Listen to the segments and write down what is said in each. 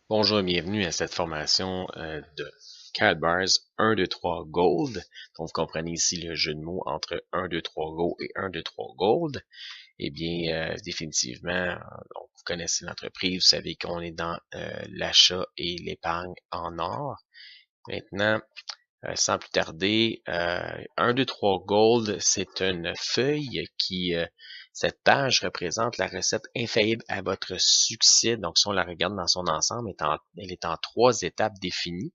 Bonjour et bienvenue à cette formation de Karatbars 1, 2, 3 Gold. Donc, vous comprenez ici le jeu de mots entre 1, 2, 3 Go et 1, 2, 3 Gold. Eh bien, définitivement, donc, vous connaissez l'entreprise, vous savez qu'on est dans l'achat et l'épargne en or. Maintenant, sans plus tarder, 1, 2, 3 Gold, c'est une feuille qui, cette page représente la recette infaillible à votre succès. Donc, si on la regarde dans son ensemble, elle est en 3 étapes définies,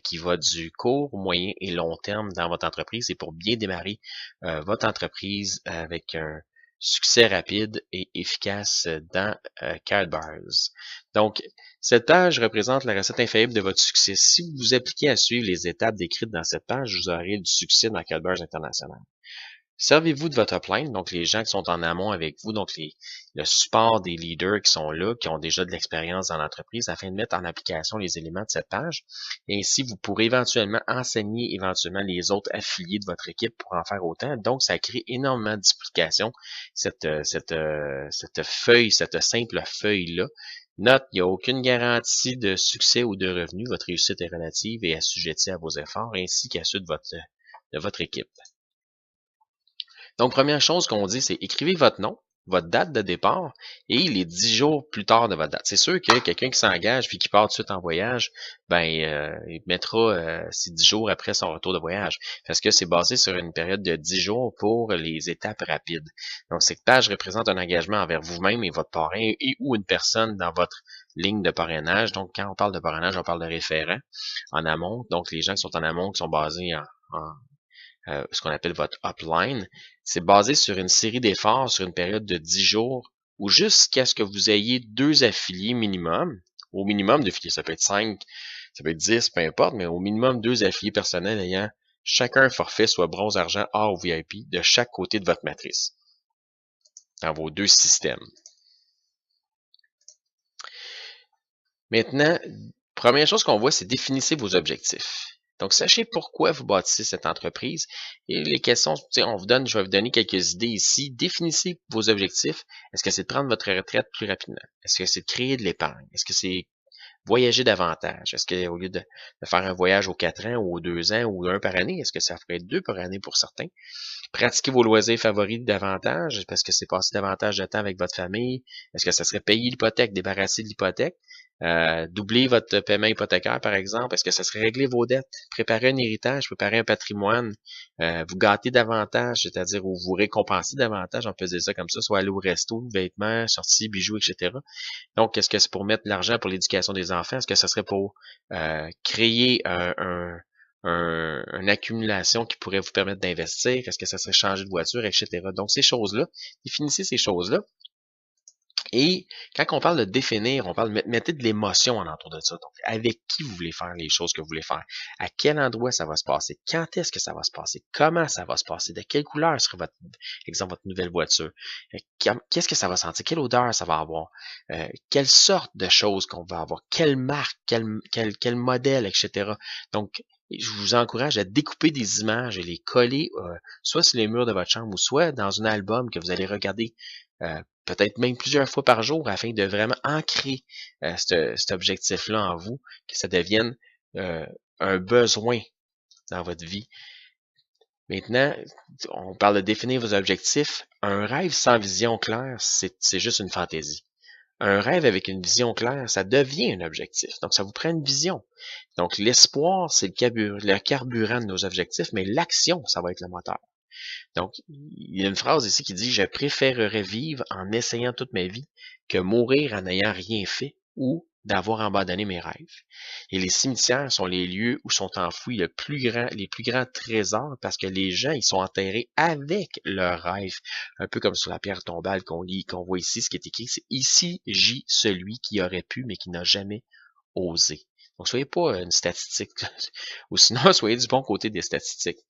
qui va du court, moyen et long terme dans votre entreprise. Et pour bien démarrer votre entreprise avec un succès rapide et efficace dans Karatbars. Donc, cette page représente la recette infaillible de votre succès. Si vous vous appliquez à suivre les étapes décrites dans cette page, vous aurez du succès dans Karatbars International. Servez-vous de votre upline, donc les gens qui sont en amont avec vous, donc le support des leaders qui sont là, qui ont déjà de l'expérience dans l'entreprise, afin de mettre en application les éléments de cette page. Et ainsi, vous pourrez éventuellement enseigner les autres affiliés de votre équipe pour en faire autant. Donc, ça crée énormément de duplication, cette feuille, cette simple feuille-là. Note, il n'y a aucune garantie de succès ou de revenu. Votre réussite est relative et assujettie à vos efforts, ainsi qu'à ceux de votre équipe. Donc, première chose qu'on dit, c'est écrivez votre nom, votre date de départ et les 10 jours plus tard de votre date. C'est sûr que quelqu'un qui s'engage puis qui part tout de suite en voyage, il mettra ses 10 jours après son retour de voyage parce que c'est basé sur une période de 10 jours pour les étapes rapides. Donc, cette page représente un engagement envers vous-même et votre parrain et ou une personne dans votre ligne de parrainage. Donc, quand on parle de parrainage, on parle de référent en amont. Donc, les gens qui sont en amont, qui sont basés en ce qu'on appelle votre upline, c'est basé sur une série d'efforts sur une période de 10 jours ou jusqu'à ce que vous ayez 2 affiliés minimum. Au minimum d'affiliés, ça peut être 5, ça peut être 10, peu importe, mais au minimum 2 affiliés personnels ayant chacun un forfait, soit bronze, argent, or ou VIP, de chaque côté de votre matrice, dans vos 2 systèmes. Maintenant, première chose qu'on voit, c'est définissez vos objectifs. Donc, sachez pourquoi vous bâtissez cette entreprise. Et les questions, je vais vous donner quelques idées ici. Définissez vos objectifs. Est-ce que c'est de prendre votre retraite plus rapidement? Est-ce que c'est de créer de l'épargne? Est-ce que c'est voyager davantage? Est-ce qu'au lieu de faire un voyage aux 4 ans ou aux 2 ans ou un par année, est-ce que ça ferait 2 par année pour certains? Pratiquer vos loisirs favoris davantage, parce que c'est passer davantage de temps avec votre famille. Est-ce que ça serait payer l'hypothèque, débarrasser de l'hypothèque? Doubler votre paiement hypothécaire, par exemple. Est-ce que ça serait régler vos dettes? Préparer un héritage, préparer un patrimoine, vous gâter davantage, c'est-à-dire ou vous récompenser davantage, on peut dire ça comme ça, soit aller au resto, vêtements, sorties, bijoux, etc. Donc, est-ce que c'est pour mettre de l'argent pour l'éducation des enfants? Est-ce que ça serait pour créer une accumulation qui pourrait vous permettre d'investir? Est-ce que ça serait changer de voiture, etc.? Donc, ces choses-là, définissez ces choses-là. Et quand on parle de définir, on parle de mettre de l'émotion en entour de ça. Donc, avec qui vous voulez faire les choses que vous voulez faire? À quel endroit ça va se passer? Quand est-ce que ça va se passer? Comment ça va se passer? De quelle couleur sera votre nouvelle voiture? Qu'est-ce que ça va sentir? Quelle odeur ça va avoir? Quelle sorte de choses qu'on va avoir? Quelle marque? Quel modèle, etc. Donc, je vous encourage à découper des images et les coller soit sur les murs de votre chambre ou soit dans un album que vous allez regarder peut-être même plusieurs fois par jour afin de vraiment ancrer cet objectif-là en vous, que ça devienne un besoin dans votre vie. Maintenant, on parle de définir vos objectifs. Un rêve sans vision claire, c'est juste une fantaisie. Un rêve avec une vision claire, ça devient un objectif. Donc, ça vous prend une vision. Donc, l'espoir, c'est le carburant de nos objectifs, mais l'action, ça va être le moteur. Donc, il y a une phrase ici qui dit « Je préférerais vivre en essayant toute ma vie que mourir en n'ayant rien fait ou d'avoir abandonné mes rêves. » Et les cimetières sont les lieux où sont enfouis les plus grands trésors parce que les gens, ils sont enterrés avec leurs rêves. Un peu comme sur la pierre tombale qu'on voit ici, ce qui est écrit, c'est « Ici gît celui qui aurait pu mais qui n'a jamais osé. » Donc, soyez pas une statistique, ou sinon, soyez du bon côté des statistiques.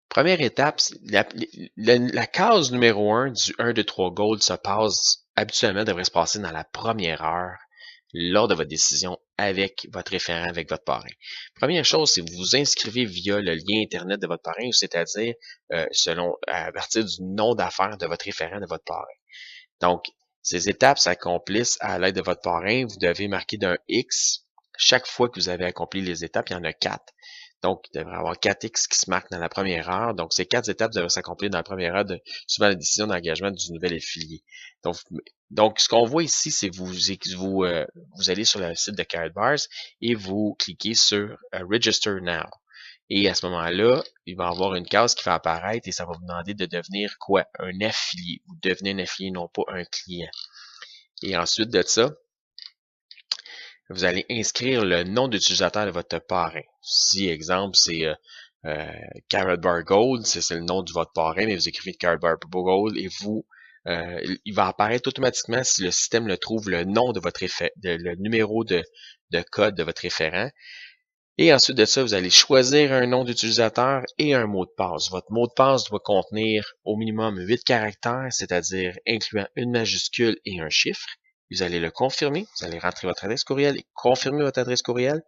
Première étape, la case numéro 1 du 1, 2, 3 Gold habituellement devrait se passer dans la première heure lors de votre décision avec votre référent, avec votre parrain. Première chose, c'est que vous vous inscrivez via le lien Internet de votre parrain, c'est-à-dire à partir du nom d'affaires de votre référent, de votre parrain. Donc, Ces étapes s'accomplissent à l'aide de votre parrain. Vous devez marquer d'un X chaque fois que vous avez accompli les étapes. Il y en a 4. Donc, il devrait y avoir 4X qui se marquent dans la première heure. Donc, ces 4 étapes devraient s'accomplir dans la première heure de suivant la décision d'engagement du nouvel affilié. Donc, ce qu'on voit ici, c'est vous allez sur le site de Karatbars et vous cliquez sur Register Now. Et à ce moment-là, il va y avoir une case qui va apparaître et ça va vous demander de devenir quoi? Un affilié. Vous devenez un affilié, non pas un client. Et ensuite de ça, vous allez inscrire le nom d'utilisateur de votre parrain. Si, exemple, c'est Karatbar Gold, c'est le nom de votre parrain, mais vous écrivez Karatbar Gold et il va apparaître automatiquement si le système le trouve le nom de votre le numéro de code de votre référent. Et ensuite de ça, vous allez choisir un nom d'utilisateur et un mot de passe. Votre mot de passe doit contenir au minimum 8 caractères, c'est-à-dire incluant une majuscule et un chiffre. Vous allez le confirmer, vous allez rentrer votre adresse courriel et confirmer votre adresse courriel.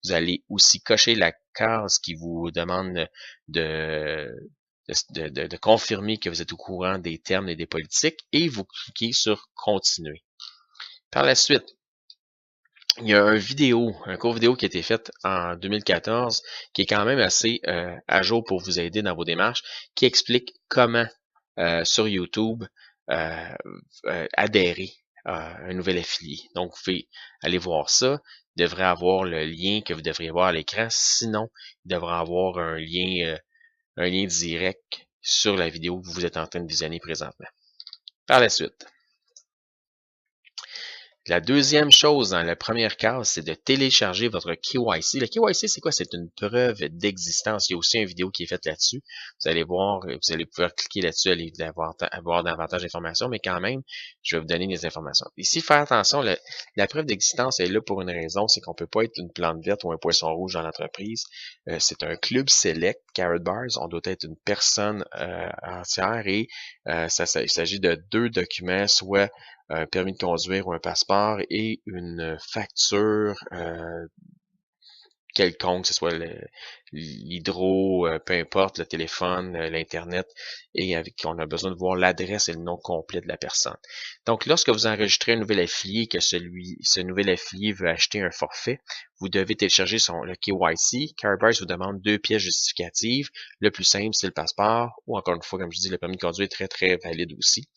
Vous allez aussi cocher la case qui vous demande de confirmer que vous êtes au courant des termes et des politiques et vous cliquez sur « Continuer ». Par la suite, il y a un court vidéo qui a été fait en 2014, qui est quand même assez à jour pour vous aider dans vos démarches, qui explique comment sur YouTube adhérer à un nouvel affilié. Donc, vous pouvez aller voir ça. Il devrait avoir le lien que vous devriez voir à l'écran. Sinon, il devrait avoir un lien direct sur la vidéo que vous êtes en train de visionner présentement. Par la suite, la deuxième chose dans la première case, c'est de télécharger votre KYC. Le KYC, c'est quoi? C'est une preuve d'existence. Il y a aussi une vidéo qui est faite là-dessus. Vous allez voir, vous allez pouvoir cliquer là-dessus, aller avoir davantage d'informations, mais quand même, je vais vous donner des informations. Ici, faire attention, la preuve d'existence est là pour une raison, c'est qu'on peut pas être une plante verte ou un poisson rouge dans l'entreprise. C'est un club select, Karatbars. On doit être une personne entière et il s'agit de 2 documents, soit un permis de conduire ou un passeport et une facture quelconque, que ce soit l'hydro, peu importe, le téléphone, l'Internet, et avec qui on a besoin de voir l'adresse et le nom complet de la personne. Donc, lorsque vous enregistrez un nouvel affilié et que ce nouvel affilié veut acheter un forfait, vous devez télécharger le KYC. Karatbars vous demande 2 pièces justificatives. Le plus simple, c'est le passeport, ou encore une fois, comme je dis, le permis de conduire est très, très valide aussi.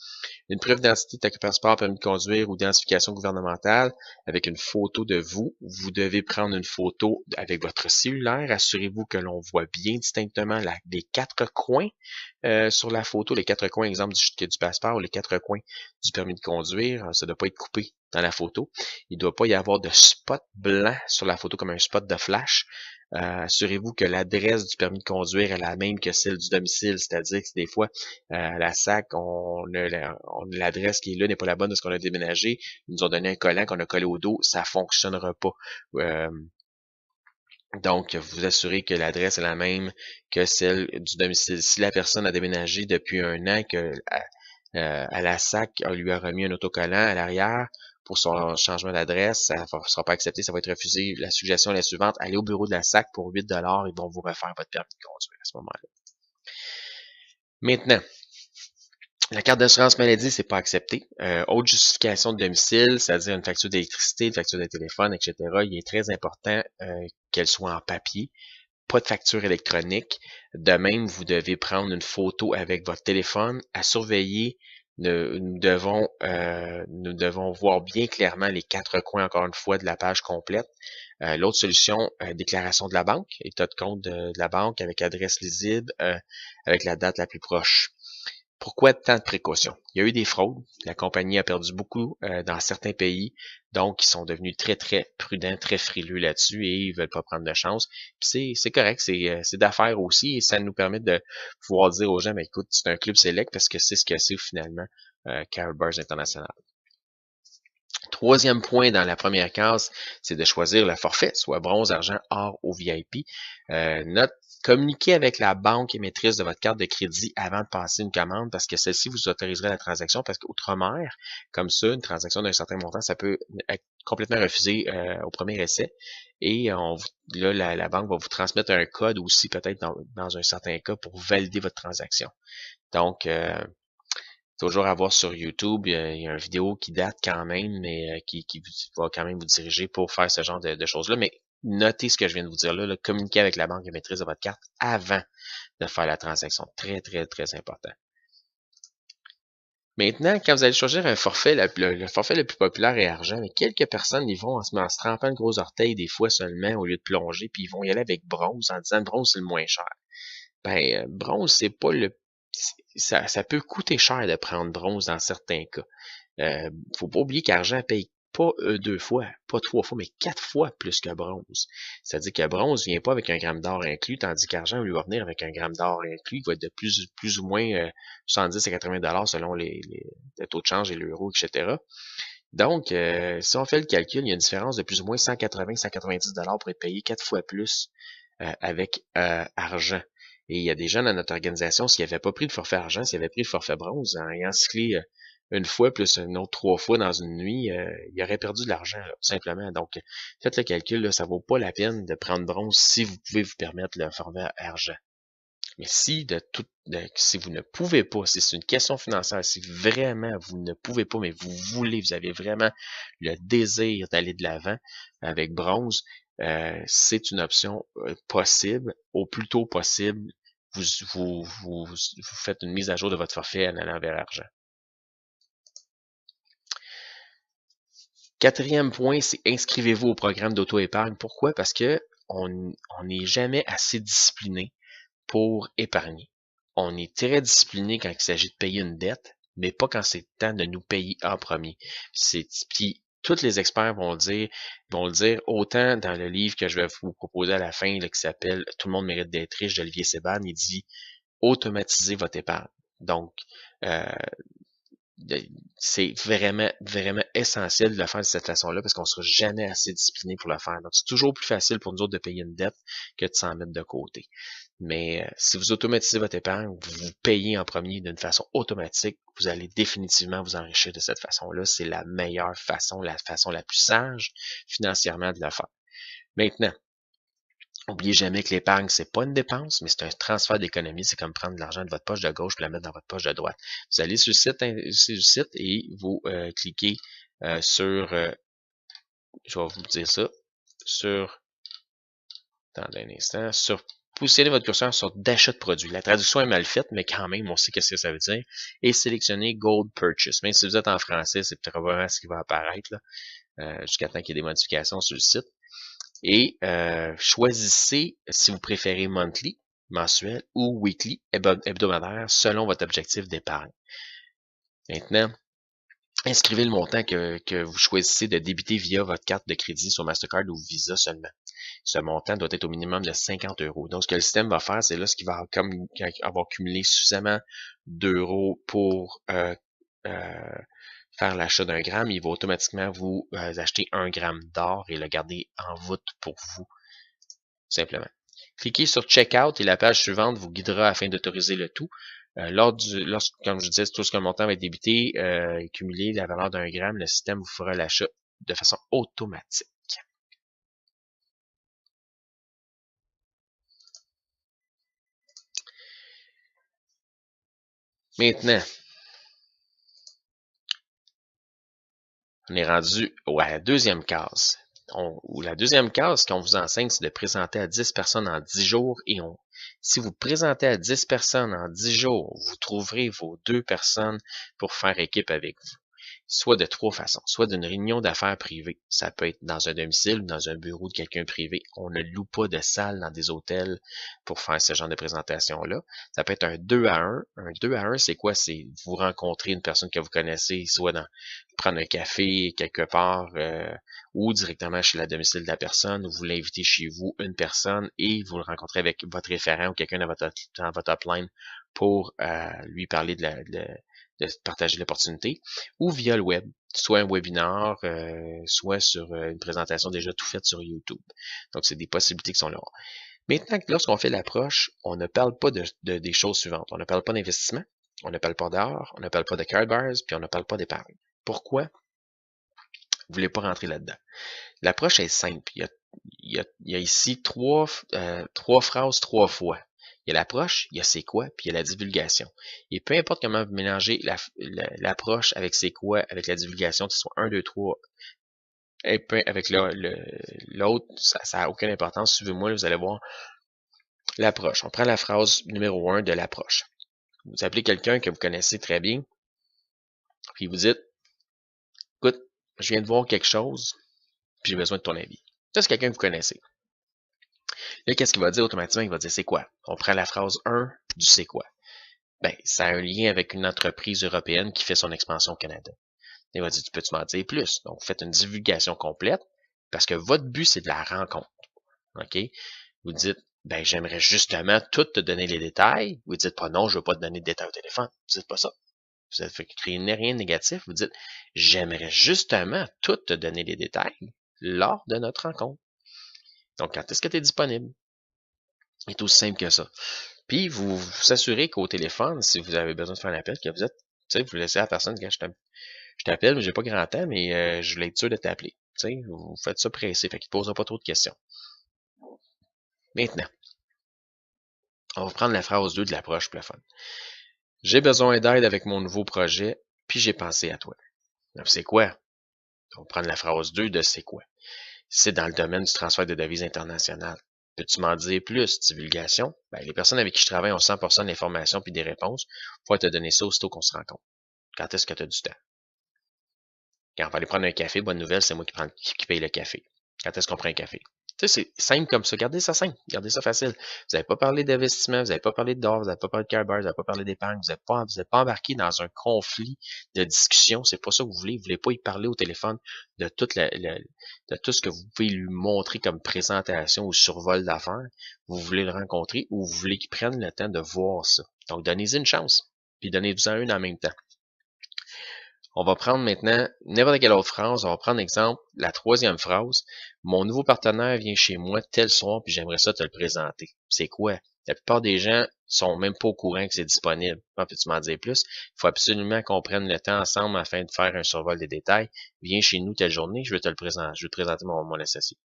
Une preuve d'identité de passeport, permis de conduire ou d'identification gouvernementale avec une photo de vous. Vous devez prendre une photo avec votre cellulaire. Assurez-vous que l'on voit bien distinctement les 4 coins sur la photo. Les 4 coins, exemple du passeport ou les 4 coins du permis de conduire. Ça ne doit pas être coupé dans la photo. Il ne doit pas y avoir de spot blanc sur la photo comme un spot de flash. Assurez-vous que l'adresse du permis de conduire est la même que celle du domicile, c'est-à-dire que des fois, à la SAC, l'adresse qui est là n'est pas la bonne de ce qu'on a déménagé. Ils nous ont donné un collant qu'on a collé au dos, ça fonctionnera pas. Donc, vous assurez que l'adresse est la même que celle du domicile. Si la personne a déménagé depuis un an, que à la SAC, on lui a remis un autocollant à l'arrière pour son changement d'adresse, ça ne sera pas accepté, ça va être refusé. La suggestion est la suivante, allez au bureau de la SAC pour 8 $, ils vont vous refaire votre permis de conduire à ce moment-là. Maintenant, la carte d'assurance maladie, c'est pas accepté. Autre justification de domicile, c'est-à-dire une facture d'électricité, une facture de téléphone, etc. Il est très important qu'elle soit en papier. Pas de facture électronique. De même, vous devez prendre une photo avec votre téléphone à surveiller. Nous devons voir bien clairement les 4 coins, encore une fois, de la page complète. L'autre solution, déclaration de la banque, état de compte de la banque avec adresse lisible, avec la date la plus proche. Pourquoi tant de précautions? Il y a eu des fraudes. La compagnie a perdu beaucoup dans certains pays. Donc, ils sont devenus très, très prudents, très frileux là-dessus et ils veulent pas prendre de chance. Puis c'est correct, c'est d'affaires aussi et ça nous permet de pouvoir dire aux gens, mais écoute, c'est un club select parce que c'est ce que c'est finalement Karatbars International. Troisième point dans la première case, c'est de choisir le forfait, soit bronze, argent, or ou VIP. Communiquez avec la banque émettrice de votre carte de crédit avant de passer une commande parce que celle-ci vous autoriserait la transaction parce qu'outre-mer, comme ça, une transaction d'un certain montant, ça peut être complètement refusé au premier essai. Et là, la banque va vous transmettre un code aussi peut-être dans un certain cas pour valider votre transaction. Donc, toujours à voir sur YouTube, il y a une vidéo qui date quand même, mais qui va quand même vous diriger pour faire ce genre de choses-là. Mais notez ce que je viens de vous dire là, communiquez avec la banque de maîtrise de votre carte avant de faire la transaction. Très, très, très important. Maintenant, quand vous allez choisir un forfait, le forfait le plus populaire est argent, mais quelques personnes ils vont en se trempant le gros orteil des fois seulement au lieu de plonger, puis ils vont y aller avec bronze en disant bronze c'est le moins cher. Ben, bronze, c'est pas le. Ça peut coûter cher de prendre bronze dans certains cas. Faut pas oublier qu'argent paye pas deux fois, pas trois fois, mais quatre fois plus que bronze. C'est-à-dire que bronze vient pas avec un gramme d'or inclus, tandis qu'argent lui va venir avec un gramme d'or inclus. Il va être de plus ou moins 70 à 80 $ selon le taux de change et l'euro, etc. Donc, si on fait le calcul, il y a une différence de plus ou moins 180-190 $ pour être payé quatre fois plus avec argent. Et il y a des gens dans notre organisation, s'ils n'avaient pas pris le forfait argent, s'ils avaient pris le forfait bronze, en ayant cyclé une fois plus une autre trois fois dans une nuit, il aurait perdu de l'argent, simplement. Donc, faites le calcul, là, ça vaut pas la peine de prendre bronze si vous pouvez vous permettre le forfait argent. Mais si si vous ne pouvez pas, si c'est une question financière, si vraiment vous ne pouvez pas, mais vous voulez, vous avez vraiment le désir d'aller de l'avant avec bronze, c'est une option possible. Au plus tôt possible, vous faites une mise à jour de votre forfait en allant vers l'argent. Quatrième point, c'est inscrivez-vous au programme d'auto-épargne. Pourquoi? Parce que on n'est jamais assez discipliné pour épargner. On est très discipliné quand il s'agit de payer une dette, mais pas quand c'est le temps de nous payer en premier. Puis tous les experts vont le dire autant dans le livre que je vais vous proposer à la fin, là, qui s'appelle Tout le monde mérite d'être riche d'Olivier Seban, il dit automatisez votre épargne. Donc, c'est vraiment, vraiment essentiel de le faire de cette façon-là parce qu'on ne sera jamais assez discipliné pour le faire. Donc, c'est toujours plus facile pour nous autres de payer une dette que de s'en mettre de côté. Mais si vous automatisez votre épargne, vous payez en premier d'une façon automatique, vous allez définitivement vous enrichir de cette façon-là. C'est la meilleure façon, la façon la plus sage financièrement de le faire. Maintenant, n'oubliez jamais que l'épargne, c'est pas une dépense, mais c'est un transfert d'économie. C'est comme prendre de l'argent de votre poche de gauche et la mettre dans votre poche de droite. Vous allez sur le site et vous cliquez sur, je vais vous dire ça, attendez un instant, positionnez votre curseur sur d'achat de produits. La traduction est mal faite, mais quand même, on sait qu'est-ce que ça veut dire. Et sélectionnez Gold Purchase. Même si vous êtes en français, c'est probablement ce qui va apparaître là, jusqu'à temps qu'il y ait des modifications sur le site. Et choisissez si vous préférez monthly, mensuel ou weekly, hebdomadaire, selon votre objectif d'épargne. Maintenant, inscrivez le montant que vous choisissez de débiter via votre carte de crédit sur Mastercard ou Visa seulement. Ce montant doit être au minimum de 50 €. Donc, ce que le système va faire, c'est lorsqu'il va avoir cumulé suffisamment d'euros pour faire l'achat d'un gramme, il va automatiquement vous acheter 1 gramme d'or et le garder en voûte pour vous, simplement. Cliquez sur Checkout et la page suivante vous guidera afin d'autoriser le tout. Comme je disais, tout ce que le montant va être débité et cumulé la valeur d'un gramme, le système vous fera l'achat de façon automatique. Maintenant, on est rendu à la deuxième case. La deuxième case qu'on vous enseigne, c'est de présenter à 10 personnes en 10 jours. Et si vous présentez à 10 personnes en 10 jours, vous trouverez vos 2 personnes pour faire équipe avec vous. Soit de trois façons. Soit d'une réunion d'affaires privée. Ça peut être dans un domicile ou dans un bureau de quelqu'un privé. On ne loue pas de salle dans des hôtels pour faire ce genre de présentation-là. Ça peut être un 2 à 1. Un 2 à 1, c'est quoi? C'est vous rencontrer une personne que vous connaissez, soit prendre un café quelque part ou directement chez la domicile de la personne, ou vous l'invitez chez vous, une personne, et vous le rencontrez avec votre référent ou quelqu'un dans votre upline pour lui parler de partager l'opportunité, ou via le web, soit un webinar, soit sur une présentation déjà tout faite sur YouTube. Donc, c'est des possibilités qui sont là. Maintenant, lorsqu'on fait l'approche, on ne parle pas des choses suivantes. On ne parle pas d'investissement, on ne parle pas d'art, on ne parle pas de card bars, puis on ne parle pas d'épargne. Pourquoi? Vous voulez pas rentrer là-dedans. L'approche est simple. Il y a ici trois phrases 3 fois. Il y a l'approche, il y a c'est quoi, puis il y a la divulgation. Et peu importe comment vous mélangez l'approche avec c'est quoi, avec la divulgation, que ce soit 1, 2, 3, et peu avec l'autre, ça n'a aucune importance. Suivez-moi, vous allez voir l'approche. On prend la phrase numéro 1 de l'approche. Vous appelez quelqu'un que vous connaissez très bien, puis vous dites, écoute, je viens de voir quelque chose, puis j'ai besoin de ton avis. Ça, c'est quelqu'un que vous connaissez. Là, qu'est-ce qu'il va dire automatiquement? Il va dire c'est quoi? On prend la phrase 1 du c'est quoi. Ben, ça a un lien avec une entreprise européenne qui fait son expansion au Canada. Il va dire, peux-tu m'en dire plus? Donc, faites une divulgation complète parce que votre but, c'est de la rencontre. OK? Vous dites, ben, j'aimerais justement tout te donner les détails. Vous dites pas non, je veux pas te donner de détails au téléphone. Vous dites pas ça. Vous avez fait créer rien de négatif. Vous dites, j'aimerais justement tout te donner les détails lors de notre rencontre. Donc, quand est-ce que tu es disponible? C'est aussi simple que ça. Puis, vous vous assurez qu'au téléphone, si vous avez besoin de faire un appel, que vous êtes, tu sais, vous laissez à la personne, quand je t'appelle, mais j'ai pas grand temps, mais je voulais être sûr de t'appeler. Tu sais, vous faites ça pressé, fait qu'il ne posera pas trop de questions. Maintenant, on va prendre la phrase 2 de l'approche pour le fun. J'ai besoin d'aide avec mon nouveau projet, puis j'ai pensé à toi. Donc, c'est quoi? On va prendre la phrase 2 de c'est quoi? C'est dans le domaine du transfert de devises internationales. Peux-tu m'en dire plus? Divulgation? Ben, les personnes avec qui je travaille ont 100% d'informations puis des réponses. Faut te donner ça aussitôt qu'on se rencontre. Quand est-ce que tu as du temps? Quand on va aller prendre un café, bonne nouvelle, c'est moi qui paye le café. Quand est-ce qu'on prend un café? Tu sais, c'est simple comme ça. Gardez ça simple. Gardez ça facile. Vous n'avez pas parlé d'investissement, vous n'avez pas parlé d'or, vous n'avez pas parlé de carburant, vous n'avez pas parlé d'épargne, vous n'êtes pas embarqué dans un conflit de discussion. C'est pas ça que vous voulez. Vous voulez pas y parler au téléphone de de tout ce que vous pouvez lui montrer comme présentation ou survol d'affaires. Vous voulez le rencontrer ou vous voulez qu'il prenne le temps de voir ça. Donc, donnez-y une chance. Puis donnez-vous-en une en même temps. On va prendre maintenant n'importe quelle autre phrase. On va prendre exemple la 3e phrase. Mon nouveau partenaire vient chez moi tel soir, puis j'aimerais ça te le présenter. C'est quoi? La plupart des gens sont même pas au courant que c'est disponible. Peux-tu m'en dire plus? Il faut absolument qu'on prenne le temps ensemble afin de faire un survol des détails. Viens chez nous telle journée, je vais te le présenter. Je vais te présenter mon associé.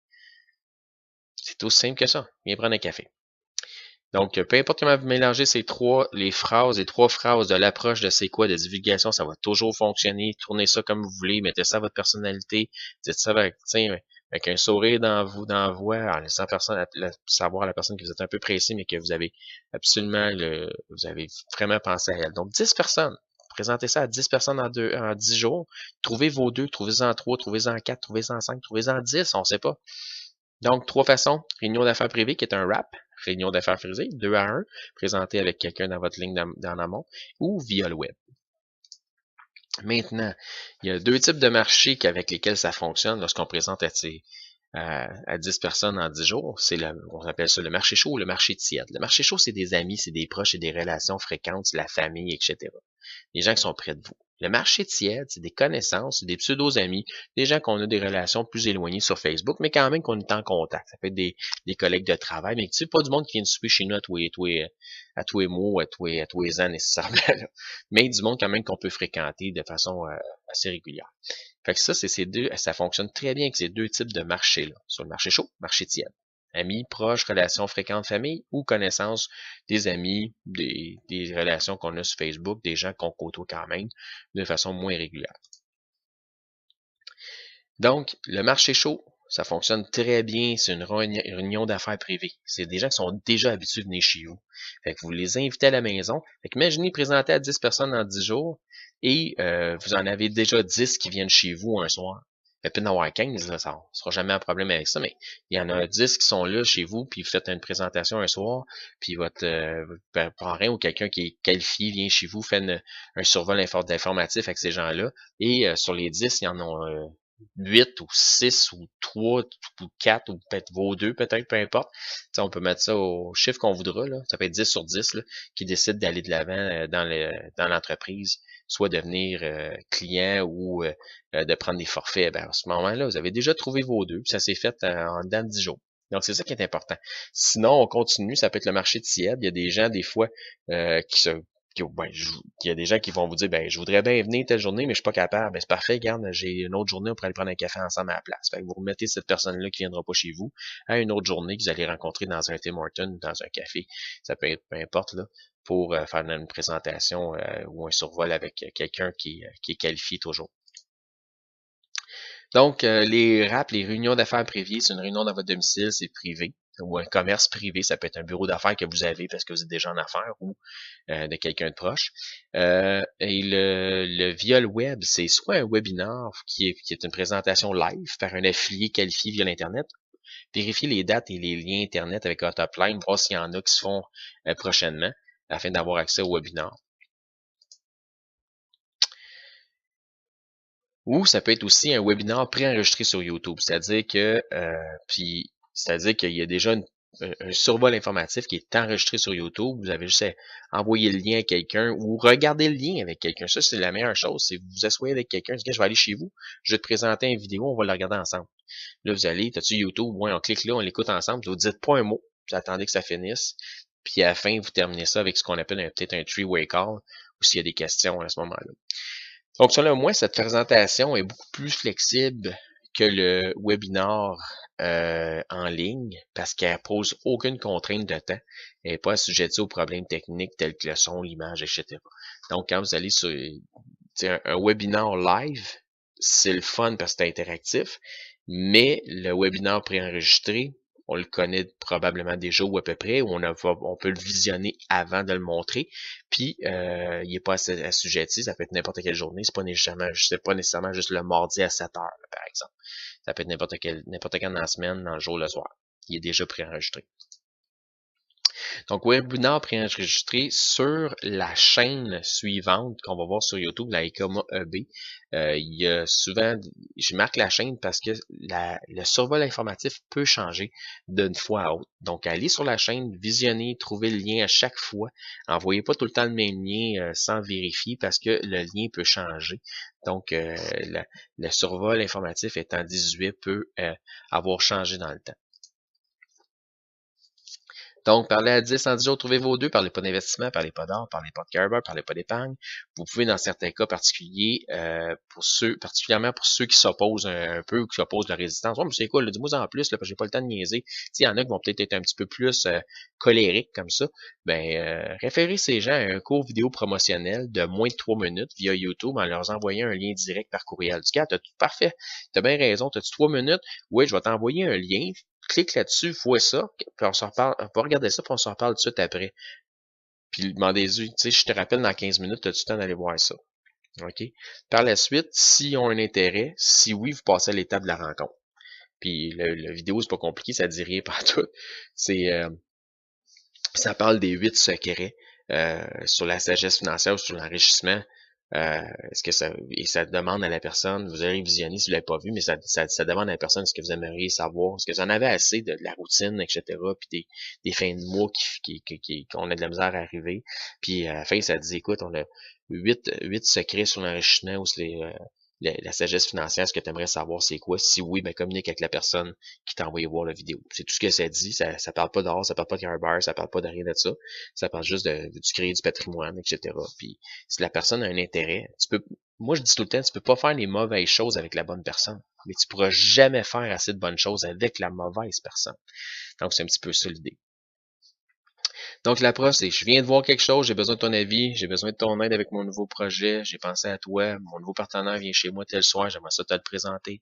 C'est aussi simple que ça. Viens prendre un café. Donc, peu importe comment vous mélangez les trois phrases de l'approche de c'est quoi, de divulgation, ça va toujours fonctionner. Tournez ça comme vous voulez, mettez ça à votre personnalité, dites ça avec un sourire dans la voix, en laissant savoir à la personne que vous êtes un peu pressé, mais que vous avez absolument vous avez vraiment pensé à elle. Donc, 10 personnes. Présentez ça à 10 personnes en 10 jours. Trouvez vos 2, trouvez-en 3, trouvez-en 4, trouvez-en 5, trouvez-en 10, on ne sait pas. Donc, 3 façons. Réunion d'affaires privée qui est un wrap. Réunion d'affaires privée, 2 à 1, présenté avec quelqu'un dans votre ligne d'en amont, ou via le web. Maintenant, il y a 2 types de marchés avec lesquels ça fonctionne lorsqu'on présente à 10 personnes en 10 jours. On appelle ça le marché chaud ou le marché tiède. Le marché chaud, c'est des amis, c'est des proches, c'est des relations fréquentes, c'est la famille, etc. Les gens qui sont près de vous. Le marché tiède, c'est des connaissances, c'est des pseudo-amis, des gens qu'on a des relations plus éloignées sur Facebook, mais quand même qu'on est en contact. Ça peut être des collègues de travail, mais c'est pas du monde qui vient de souper chez nous à tous les mois, à tous les ans nécessairement, là. Mais du monde quand même qu'on peut fréquenter de façon assez régulière. Fait que ça fonctionne très bien avec ces 2 types de marchés-là. Sur le marché chaud, marché tiède. Amis, proches, relations fréquentes, famille ou connaissances des amis, des relations qu'on a sur Facebook, des gens qu'on côtoie quand même de façon moins régulière. Donc, le marché chaud, ça fonctionne très bien. C'est une réunion d'affaires privée. C'est des gens qui sont déjà habitués de venir chez vous. Fait que vous les invitez à la maison. Fait que imaginez présenter à 10 personnes en 10 jours et vous en avez déjà 10 qui viennent chez vous un soir. Il peut y en avoir 15, là, ça ne sera jamais un problème avec ça, mais il y en a 10 qui sont là chez vous, puis vous faites une présentation un soir, puis votre parrain ou quelqu'un qui est qualifié vient chez vous, fait un survol informatif avec ces gens-là, et sur les 10, il y en a 8 ou 6 ou 3 ou 4 ou peut-être vos 2, peut-être, peu importe. T'sais, on peut mettre ça au chiffre qu'on voudra, là. Ça peut être 10 sur 10, là, qui décident d'aller de l'avant dans l'entreprise, soit devenir client ou de prendre des forfaits. Ben, à ce moment-là, vous avez déjà trouvé vos 2, puis ça s'est fait en dedans de 10 jours. Donc, c'est ça qui est important. Sinon, on continue, ça peut être le marché de tiède. Il y a des gens, des fois, Ben, il y a des gens qui vont vous dire, ben, je voudrais bien venir telle journée, mais je suis pas capable. Ben, c'est parfait, regarde, j'ai une autre journée, on pourrait aller prendre un café ensemble à la place. Fait que vous remettez cette personne-là qui viendra pas chez vous à une autre journée que vous allez rencontrer dans un Tim Hortons, dans un café. Ça peut être, peu importe, là, pour faire une présentation ou un survol avec quelqu'un qui est qualifié toujours. Donc, les RAP, les réunions d'affaires privées, c'est une réunion dans votre domicile, c'est privé. Ou un commerce privé, ça peut être un bureau d'affaires que vous avez parce que vous êtes déjà en affaires ou de quelqu'un de proche. Et via le web, c'est soit un webinar qui est une présentation live par un affilié qualifié via l'Internet. Vérifiez les dates et les liens Internet avec votre upline, voir s'il y en a qui se font prochainement afin d'avoir accès au webinar. Ou ça peut être aussi un webinar préenregistré sur YouTube, c'est-à-dire que qu'il y a déjà un survol informatif qui est enregistré sur YouTube. Vous avez juste à envoyer le lien à quelqu'un ou regarder le lien avec quelqu'un. Ça, c'est la meilleure chose. C'est vous vous asseyez avec quelqu'un, je vais aller chez vous, je vais te présenter une vidéo, on va la regarder ensemble. Là, vous allez, t'as-tu YouTube? Ouais, on clique là, on l'écoute ensemble, vous dites pas un mot, vous attendez que ça finisse. Puis à la fin, vous terminez ça avec ce qu'on appelle peut-être un three-way call, ou s'il y a des questions à ce moment-là. Donc, selon moi, cette présentation est beaucoup plus flexible que le webinar en ligne parce qu'elle pose aucune contrainte de temps. Elle n'est pas assujettie aux problèmes techniques tels que le son, l'image, etc. Donc, quand vous allez sur un webinar live, c'est le fun parce que c'est interactif, mais le webinar préenregistré, on le connaît probablement déjà ou à peu près, ou on peut le visionner avant de le montrer, puis il n'est pas assujetti, ça peut être n'importe quelle journée, c'est pas nécessairement juste le mardi à 7 heures, par exemple. Ça peut être n'importe quand dans la semaine, dans le jour, le soir. Il est déjà préenregistré. Donc, webinaire préenregistré sur la chaîne suivante qu'on va voir sur YouTube, la ECOMA EB. Il y a souvent, je marque la chaîne parce que le survol informatif peut changer d'une fois à autre. Donc, allez sur la chaîne, visionnez, trouvez le lien à chaque fois. Envoyez pas tout le temps le même lien sans vérifier parce que le lien peut changer. Donc, le survol informatif étant 18 peut avoir changé dans le temps. Donc, parlez à 10 en 10 jours, trouvez vos deux, parlez pas d'investissement, parlez pas d'or, parlez pas de carburant, parlez pas d'épargne. Vous pouvez, dans certains cas particuliers, particulièrement pour ceux qui s'opposent un peu ou qui s'opposent de la résistance. Ouais, mais c'est quoi, dis-moi en plus, là, parce que j'ai pas le temps de niaiser. Il y en a qui vont peut-être être un petit peu plus colériques comme ça. Ben, référez ces gens à un cours vidéo promotionnel de moins de 3 minutes via YouTube en leur envoyant un lien direct par courriel. Du cas, parfait, t'as bien raison, t'as-tu 3 minutes? Oui, je vais t'envoyer un lien. Clique là-dessus, vois ça, puis on s'en reparle, on va regarder ça, puis on s'en reparle tout de suite après. Puis demandez-lui, tu sais, je te rappelle dans 15 minutes, tu as du temps d'aller voir ça. OK? Par la suite, s'ils ont un intérêt, si oui, vous passez à l'étape de la rencontre. Puis la vidéo, c'est pas compliqué, ça dit rien partout. C'est ça parle des 8 secrets sur la sagesse financière ou sur l'enrichissement. Est-ce que ça demande à la personne, vous allez visionner si vous l'avez pas vu, mais ça demande à la personne ce que vous aimeriez savoir, est-ce que vous en avez assez de la routine, etc., puis des fins de mois qu'on a de la misère à arriver. Puis à la fin, ça dit, écoute, on a 8 secrets sur l'enrichissement ou sur la sagesse financière, ce que tu aimerais savoir, c'est quoi? Si oui, ben communique avec la personne qui t'a envoyé voir la vidéo. C'est tout ce que ça dit. Ça parle pas d'or, ça parle pas de carburant, ça parle pas de rien de ça. Ça parle juste de créer du patrimoine, etc. Puis si la personne a un intérêt, moi je dis tout le temps, tu peux pas faire les mauvaises choses avec la bonne personne, mais tu pourras jamais faire assez de bonnes choses avec la mauvaise personne. Donc c'est un petit peu ça l'idée. Donc, l'approche, c'est je viens de voir quelque chose, j'ai besoin de ton avis, j'ai besoin de ton aide avec mon nouveau projet, j'ai pensé à toi, mon nouveau partenaire vient chez moi tel soir, j'aimerais ça te le présenter.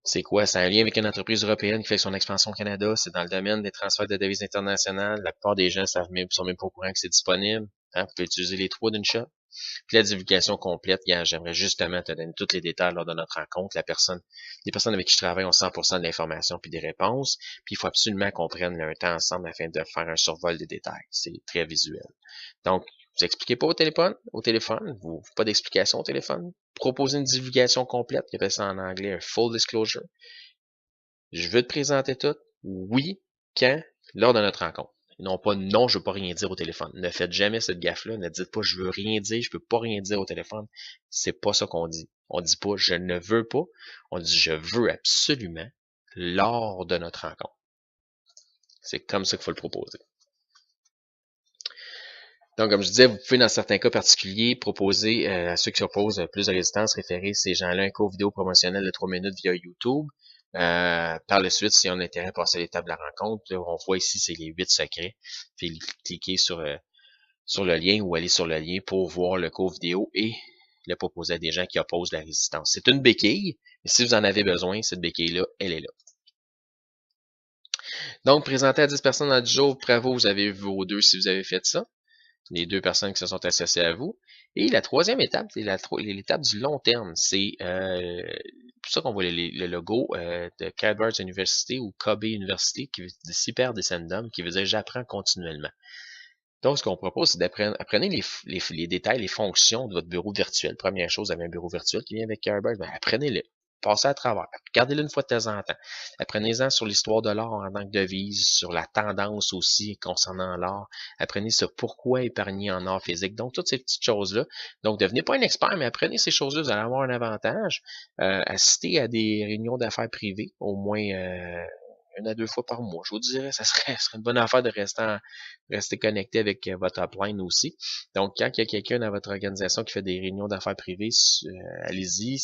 C'est quoi? C'est un lien avec une entreprise européenne qui fait son expansion au Canada, c'est dans le domaine des transferts de devises internationales. La plupart des gens sont même pas au courant que c'est disponible. Vous pouvez utiliser les 3 d'une shot. Puis la divulgation complète, j'aimerais justement te donner tous les détails lors de notre rencontre. Les personnes avec qui je travaille ont 100% de l'information puis des réponses. Puis il faut absolument qu'on prenne un temps ensemble afin de faire un survol des détails. C'est très visuel. Donc, vous expliquez pas au téléphone, vous pas d'explication au téléphone. Proposez une divulgation complète, il appelle ça en anglais un full disclosure. Je veux te présenter tout. Oui, quand? Lors de notre rencontre. Non pas non, je veux pas rien dire au téléphone. Ne faites jamais cette gaffe-là. Ne dites pas je veux rien dire, je peux pas rien dire au téléphone. C'est pas ça qu'on dit. On dit pas je ne veux pas. On dit je veux absolument lors de notre rencontre. C'est comme ça qu'il faut le proposer. Donc, comme je disais, vous pouvez, dans certains cas particuliers, proposer à ceux qui opposent plus de résistance, référer ces gens-là à un cours vidéo promotionnel de 3 minutes via YouTube. Par la suite, si on a intérêt à passer à l'étape de la rencontre, là, on voit ici, c'est les 8 secrets. Puis cliquez sur le lien ou aller sur le lien pour voir le cours vidéo et le proposer à des gens qui opposent la résistance. C'est une béquille, mais si vous en avez besoin, cette béquille-là, elle est là. Donc, présenter à 10 personnes dans 10 jours, bravo, vous avez vos 2 si vous avez fait ça. Les 2 personnes qui se sont associées à vous. Et la troisième étape, c'est l'étape du long terme. C'est pour ça qu'on voit le logo de Cadbury University ou Kobe University, qui veut dire Super Descendum, qui veut dire j'apprends continuellement. Donc, ce qu'on propose, c'est apprenez les détails, les fonctions de votre bureau virtuel. Première chose, vous avez un bureau virtuel qui vient avec Cadbury, ben, apprenez-le. Passez à travers. Regardez-le une fois de temps en temps. Apprenez-en sur l'histoire de l'or en tant que devise, sur la tendance aussi concernant l'or. Apprenez sur pourquoi épargner en or physique. Donc, toutes ces petites choses-là. Donc, devenez pas un expert, mais apprenez ces choses-là. Vous allez avoir un avantage. Assistez à des réunions d'affaires privées, au moins 1 à 2 fois par mois. Je vous dirais, ça serait une bonne affaire de rester connecté avec votre upline aussi. Donc, quand il y a quelqu'un dans votre organisation qui fait des réunions d'affaires privées, allez-y.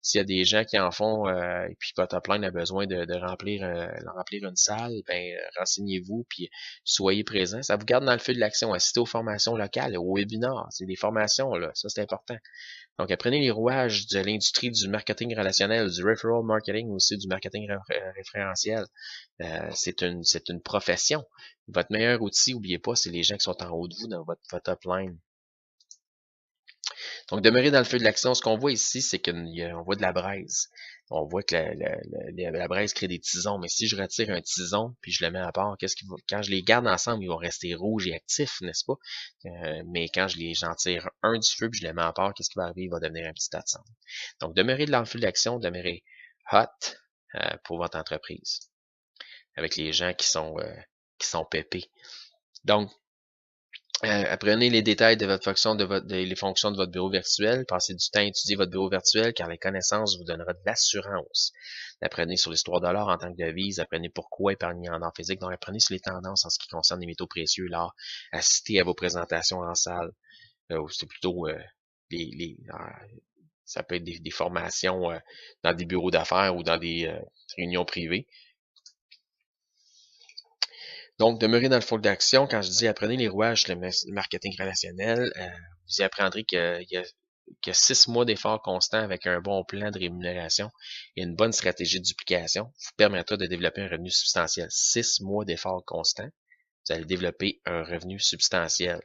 S'il y a des gens qui en font et puis votre upline a besoin de remplir une salle, ben renseignez-vous puis soyez présents. Ça vous garde dans le feu de l'action. Assistez aux formations locales, aux webinars. C'est des formations, là. Ça, c'est important. Donc, apprenez les rouages de l'industrie du marketing relationnel, du referral marketing aussi, du marketing référentiel. C'est une profession. Votre meilleur outil, n'oubliez pas, c'est les gens qui sont en haut de vous dans votre upline. Donc, demeurer dans le feu de l'action. Ce qu'on voit ici, c'est qu'on voit de la braise. On voit que la braise crée des tisons. Mais si je retire un tison puis je le mets à part, quand je les garde ensemble, ils vont rester rouges et actifs, n'est-ce pas? Mais quand j'en tire un du feu puis je le mets à part, qu'est-ce qui va arriver? Il va devenir un petit tas de cendre. Donc, demeurer dans le feu de l'action, demeurer hot pour votre entreprise. Avec les gens qui sont pépés. Donc, apprenez les détails de votre fonction, les fonctions de votre bureau virtuel. Passez du temps à étudier votre bureau virtuel car les connaissances vous donneront de l'assurance. Apprenez sur l'histoire de l'or en tant que devise. Apprenez pourquoi épargner en or physique. Donc, apprenez sur les tendances en ce qui concerne les métaux précieux, l'or. Assistez à vos présentations en salle. C'est plutôt ça peut être des formations dans des bureaux d'affaires ou dans des réunions privées. Donc, demeurer dans le feu d'action, quand je dis apprenez les rouages, le marketing relationnel, vous y apprendrez qu'il y a 6 mois d'efforts constants avec un bon plan de rémunération et une bonne stratégie de duplication vous permettra de développer un revenu substantiel. 6 mois d'efforts constants, vous allez développer un revenu substantiel.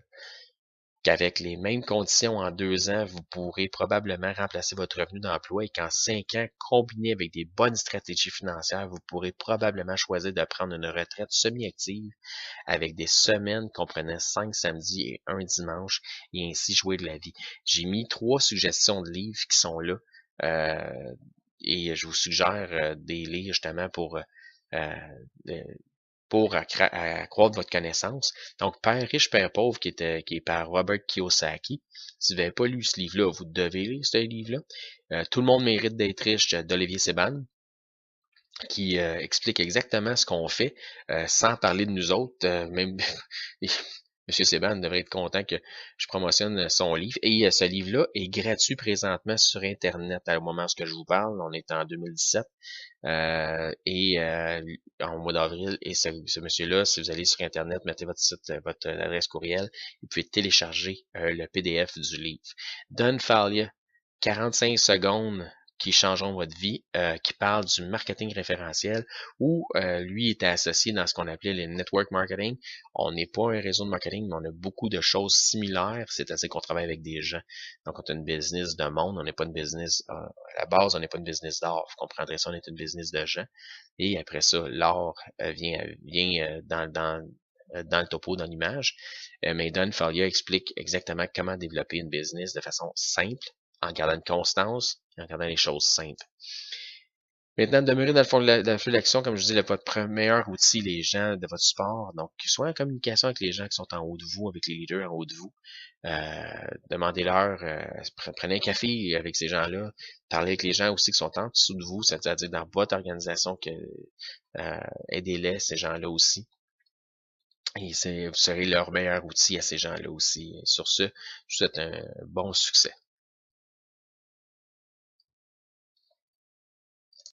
Qu'avec les mêmes conditions en 2 ans, vous pourrez probablement remplacer votre revenu d'emploi et qu'en 5 ans, combiné avec des bonnes stratégies financières, vous pourrez probablement choisir de prendre une retraite semi-active avec des semaines comprenant 5 samedis et 1 dimanche et ainsi jouer de la vie. J'ai mis 3 suggestions de livres qui sont là et je vous suggère des lire justement pour accroître votre connaissance. Donc, Père riche, Père pauvre, qui est par Robert Kiyosaki. Si vous n'avez pas lu ce livre-là, vous devez lire ce livre-là. Tout le monde mérite d'être riche d'Olivier Seban, qui explique exactement ce qu'on fait, sans parler de nous autres. Même Monsieur Seban devrait être content que je promotionne son livre. Et ce livre-là est gratuit présentement sur Internet au moment où je vous parle. On est en 2017. En mois d'avril, et ce monsieur-là, si vous allez sur Internet, mettez votre adresse courriel, vous pouvez télécharger le PDF du livre. Don Falia, 45 secondes qui changeront votre vie, qui parle du marketing référentiel, où lui était associé dans ce qu'on appelait le network marketing. On n'est pas un réseau de marketing, mais on a beaucoup de choses similaires, c'est-à-dire qu'on travaille avec des gens. Donc, on est une business de monde, on n'est pas une business, à la base, on n'est pas une business d'art. Vous comprendrez ça, on est une business de gens. Et après ça, l'art vient dans le topo, dans l'image. Mais Don Falia explique exactement comment développer une business de façon simple, en gardant une constance, en gardant les choses simples. Maintenant, demeurer dans le feu de l'action, comme je dis, votre meilleur outil, les gens de votre sport. Donc, soit en communication avec les gens qui sont en haut de vous, avec les leaders en haut de vous. Demandez-leur, prenez un café avec ces gens-là. Parlez avec les gens aussi qui sont en dessous de vous, c'est-à-dire dans votre organisation, aidez-les, ces gens-là aussi. Et vous serez leur meilleur outil à ces gens-là aussi. Sur ce, je vous souhaite un bon succès.